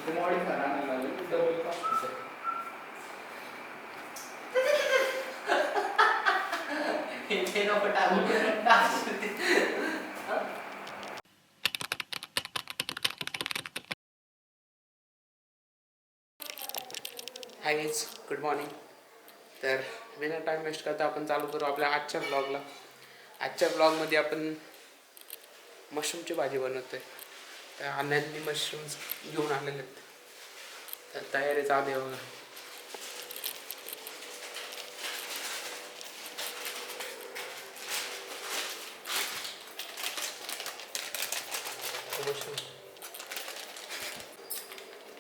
ते मॉडिफायर आणायला लागले डबल कॉस्ट. हे नको टाकू. Hi guys, good morning. तर बिना टाईम वेस्ट करता आपण चालू करू आपल्या आजच्या ब्लॉगला. आजच्या ब्लॉगमध्ये आपण मशरूमची भाजी बनवतो आहे. तर अण्णांनी मशरूम्स घेऊन आलेले आहेत. तर तयारी चालू आहे बघा.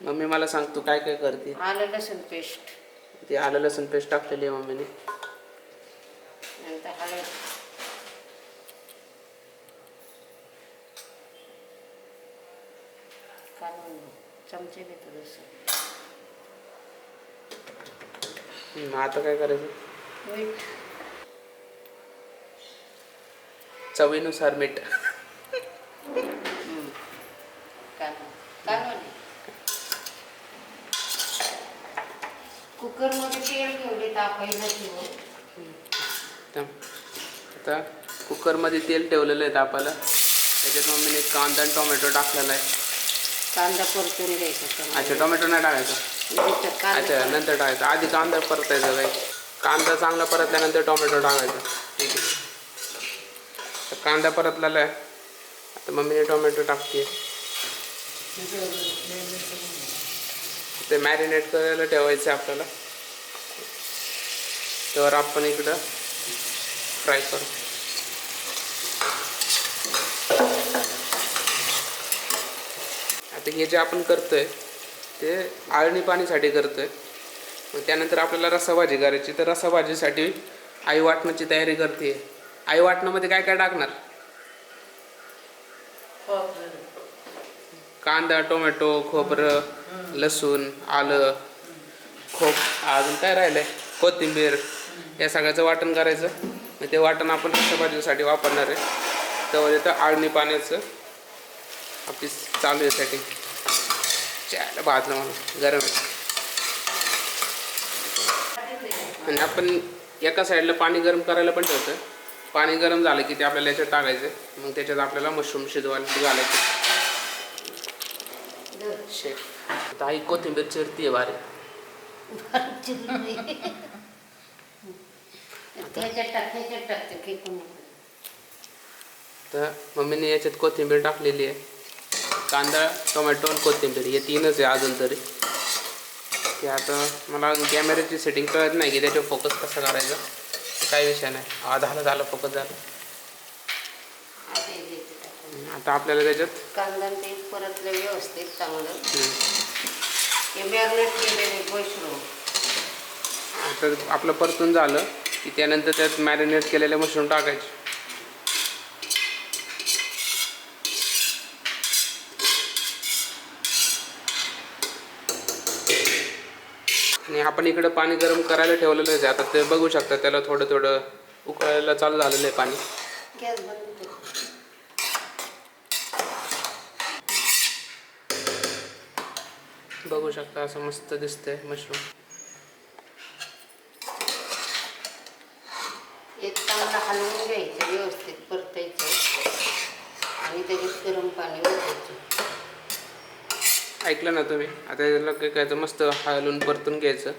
मम्मी मला सांग तू काय काय करते. आलं लसूण पेस्ट, ते आलं लसूण पेस्ट टाकलेली आहे मम्मीने. नंतर हळद, काढून चमचे घेतो लसूण, आता काय करायचं. मीठ, चवीनुसार मीठ. काढून कुकरमध्ये तेल ठेवले तापायला ठेवून. आता कुकरमध्ये तेल ठेवलेलं आहे तापायला. त्याच्यात मम्मीने कांदा आणि टोमॅटो टाकलेला आहे. कांदा परतून घ्यायचा. अच्छा, टोमॅटो नाही टाकायचा. अच्छा, नंतर टाकायचं. आधी कांदा परतायचा काही. कांदा चांगला परतल्यानंतर टोमॅटो टाकायचा. ठीक आहे. तर कांदा परतलेला आहे. आता मम्मीने टोमॅटो टाकते. ते मॅरिनेट करायला ठेवायचं आहे आपल्याला. तर आपण इकडं फ्राय करू. आता हे जे आपण करतोय ते आळणी पाणीसाठी करतोय. मग त्यानंतर आपल्याला रस्साभाजी करायची. तर रस्साभाजीसाठी आई वाटणाची तयारी करते. आई वाटणामध्ये काय काय टाकणार. कांदा, टोमॅटो, खोबरं, लसूण, आलं, अजून काय राहिलंय, कोथिंबीर, या सगळ्याचं वाटण करायचं. मग ते वाटण आपण रस्साभाजीसाठी वापरणार आहे. त्यावर येतं आळणी पाण्याचं आपली चालू आहे सेटिंग. चायला भाजलं मला गरम आहे. आणि आपण एका साईडला पाणी गरम करायला पण ठेवतो. पाणी गरम झालं की ते आपल्याला याच्यात टाकायचं. मग त्याच्यात आपल्याला मशरूम शिजवायला घालायचे. शेक आता आई कोथिंबीर चिरती आहे बारीक. तर मम्मीने याच्यात कोथिंबीर टाकलेली आहे. कांदा, टोमॅटो आणि कोथिंबीर हे तीनच आहे अजून तरी. की आता मला कॅमेऱ्याची सेटिंग कळत नाही की त्याच्यावर फोकस कसा करायचा. काही विषय नाही. झालं फोकस झालं. आता आपल्याला त्याच्यात कांदा ते परतलं व्यवस्थित चांगलं. हे मॅरिनेट केलेले मशरूम आता आपलं परतून झालं की त्यानंतर त्यात मॅरिनेट केलेले मशरूम टाकायचे. आणि आपण इकडं पाणी गरम करायला ठेवलेलं आहे. आता ते बघू शकता त्याला थोडं थोडं उकळायला चालू झालेलं आहे पाणी. गॅस बंद कर. बघू शकता असं मस्त दिसतंय मशरूम. एक चांगला हलवून घ्यायचं, व्यवस्थित परतायचं आणि त्याच्यात गरम पाणी ओतायचं. ऐकलं ना तुम्ही. आता त्याला काय करायचं, मस्त हलवून परतून घ्यायचं.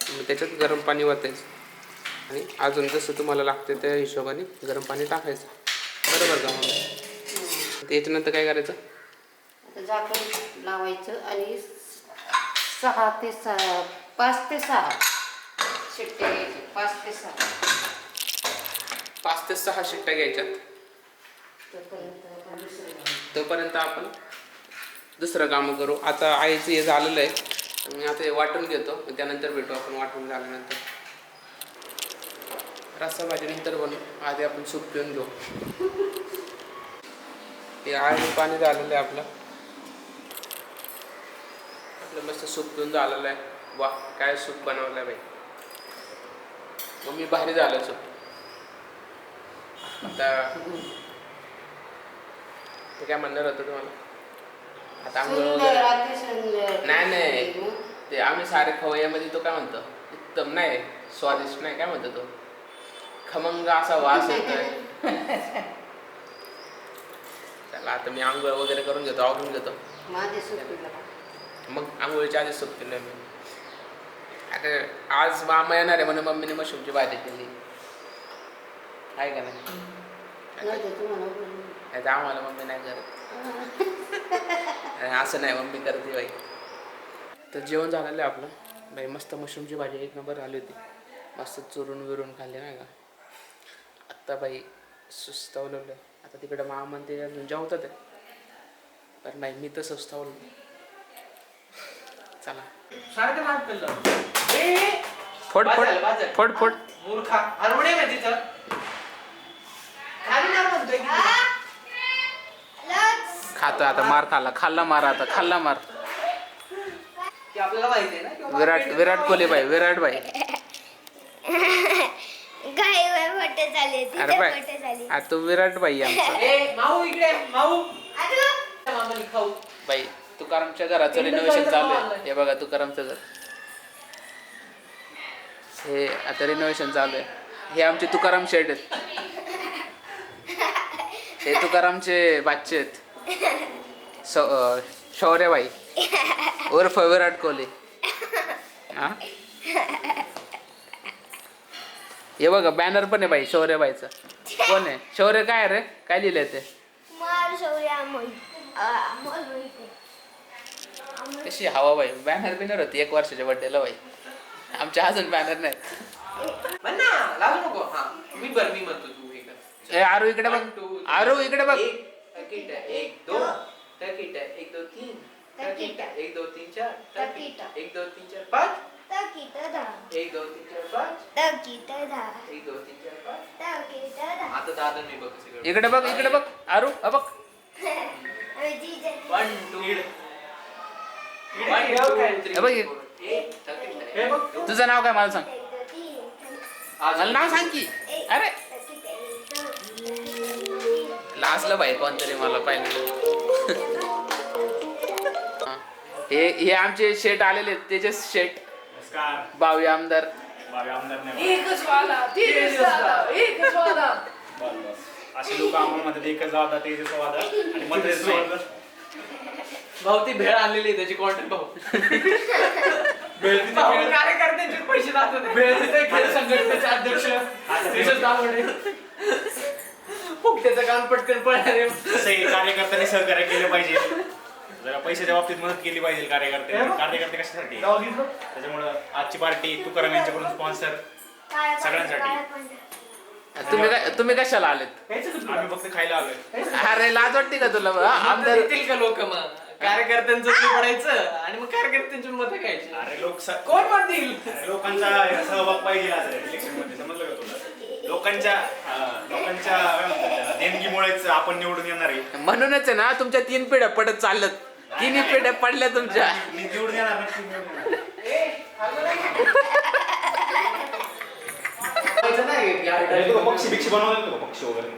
मग त्याच्यात गरम पाणी ओतायचं आणि अजून जसं तुम्हाला लागतं त्या हिशोबाने गरम पाणी टाकायचं. बरोबर का मग. त्याच्यानंतर काय करायचं. आता झाकण लावायचं आणि 5 ते 6 शिट्ट्या घ्यायच्या. 5 ते 6 शिट्ट्या घ्यायच्यात. तोपर्यंत आपण दुसरं कामं करू. आता आईचं हे झालेलं आहे. मी आता हे वाटून घेतो. त्यानंतर भेटू आपण वाटून झाल्यानंतर. रस्सा भाजी नंतर बनवू. आधी आपण सूप पिऊन घेऊ. हे आळणी पाणी झालेलं आहे आपलं. मस्त सूप पिऊन झालेलं आहे. वा, काय सूप बनवलं आहे बाई. मम्मी भारी झालं सूप. आता ते काय म्हणणार होतं तुम्हाला. तांदूळ सुंदर वगैरे अति सुंदर. नाही. ते आम्ही सारे खवय्यामध्ये तो काय म्हणतो उत्तम नाही स्वादिष्ट नाही काय म्हणतो तो खमंग असा वास येतोय. चला आता मी आंघोळ वगैरे करून घेतो आवरून घेतो. माझे सुट्टीला मग आंघोळीच्या आधीच सूप केलं मी. आता आज मामा येणार आहे म्हणून मम्मीने मशरूमची भाजी केली आहे का नाही. नव्हते तुम्हाला बोलले. आता आम्हाला मम्मी नाही करत. असं नाही मम्मी करते बाई. तर जेवण झालेलं आहे आपलं बाई. मस्त मशरूमची भाजी एक नंबर आली होती. मस्त चुरून विरून खाल्ली नाही का. आत्ता बाई सुस्तावलं. आता तिकडे मामा म्हणते अजून जेवतात आहे पण नाही मी तर सुस्तावलं. चला सारखं नाक केलं. फोड फोड फोड फोड. मूर्खा हरवणे ना तिथं खाली ना म्हणतोय की खातो आता मार खाल्ला मार आता खाल्ला मार. की आपल्याला माहिती आहे ना की बाबा विराट कोहली बाई विराट बाई. गायवर मोठे झाले अरे बाई आता तू विराट बाई आमचा. ए माऊ इकडे माऊ मामाने खाऊ बाई तुकारामच्या घराचं रिनोव्हेशन चालू आहे. हे बघा तुकारामचं घर हे आता रिनोव्हेशन चालू आहे. हे आमचे तुकाराम शेठ आहेत. हे तुकारामचे बाच्चे आहेत. शौर्यबाई उर्फ विराट कोहली. हा हे बघा बॅनर पण आहे बाई शौर्यबाईचं. कोण आहे शौर्य काय रे काय लिहिलंय ते. मार शौर्य अमोल कशी हवा बाई. बॅनर बिनर होती 1 वर्षाच्या बड्डेला बाई. आमच्या अजून बॅनर नाही. म्हण ना लागू नको. हा मी म्हणतो तू हे कर. ए आरू इकडे बघ. आरू इकडे बघ. तकीट 1 2 तकीट 1 2 3 तकीट 1 2 3 4 तकीट 1 2 3 4 5 तकीट 10 1 2 3 4 5 तकीट 10 1 2 3 4 5 तकीट 10 आता दादा मी बघ सगळं. इकडे बघ इकडे बघ. आरू हा बघ. अरे जीजे 1 2 हे बघ हे. तुझं नाव काय मला सांग. मला नाव सांग की. अरे लाजलं बाई कोणतरी मला पाहिलं. हे आमचे शेट आलेले आहेत. तेजस शेट बावी आमदार. एकच वाला तेजस दादा एकच वाला असे लोक आम्हाला म्हणतात एकच वादा तेजस वादा आणि मध्येच नाही. भाऊ ती भेळ आणलेली आहे त्याची कॉन्टॅक्ट भाऊ कार्यकर्त्यांचे पैसे दाखवत भेळचे खेळ संघटनेचे अध्यक्ष तेजस दावडे फुकट्याचं काम पटकन पळणारे. कार्यकर्त्यांनी सहकार्य केले पाहिजे. जरा पैशाच्या बाबतीत मदत केली पाहिजे कार्यकर्ते कशासाठी. त्याच्यामुळं आजची पार्टी तुकाराम यांच्याकडून स्पॉन्सर सगळ्यांसाठी. तुम्ही कशाला आलेत. आम्ही फक्त खायला आलोय. अरे लाज वाटते का तुला. आमदार येतील का लोक मग कार्यकर्त्यांचं पडायचं आणि मग कार्यकर्त्यांची मतं घ्यायची. अरे कोण पण देईल लोकांचा सहभाग पाहिजे आज इलेक्शन मध्ये. समजलं का तुला. लोकांच्या काय म्हणतात देणगीमुळेच आपण निवडून येणार आहे. म्हणूनच आहे ना तुमच्या 3 पिढ्या पडत चालत. 3 पिढ्या पडल्या तुमच्या. मी निवडून येणार नक्की निवडून येणार. पक्षी भिक्षी बनवले का पक्षी वगैरे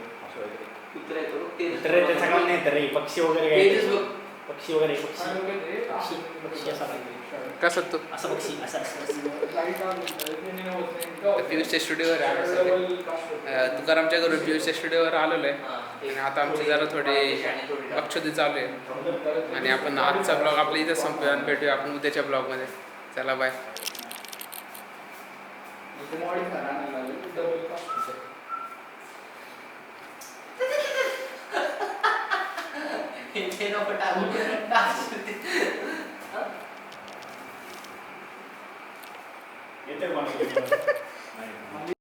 सगळं नाही तर पक्षी वगैरे पक्षी वगैरे पक्षी असा कसं तू असं पक्षी असं पियुषच्या स्टुडिओवर तुकारामच्या घरून पियुषच्या स्टुडिओवर आलेलो आहे. आणि आता आमची जरा थोडी बक्षुदी चालू आहे. आणि आपण आजचा ब्लॉग आपल्या इथं संपूया आणि भेटूया आपण उद्याच्या ब्लॉगमध्ये. चला बाय. येते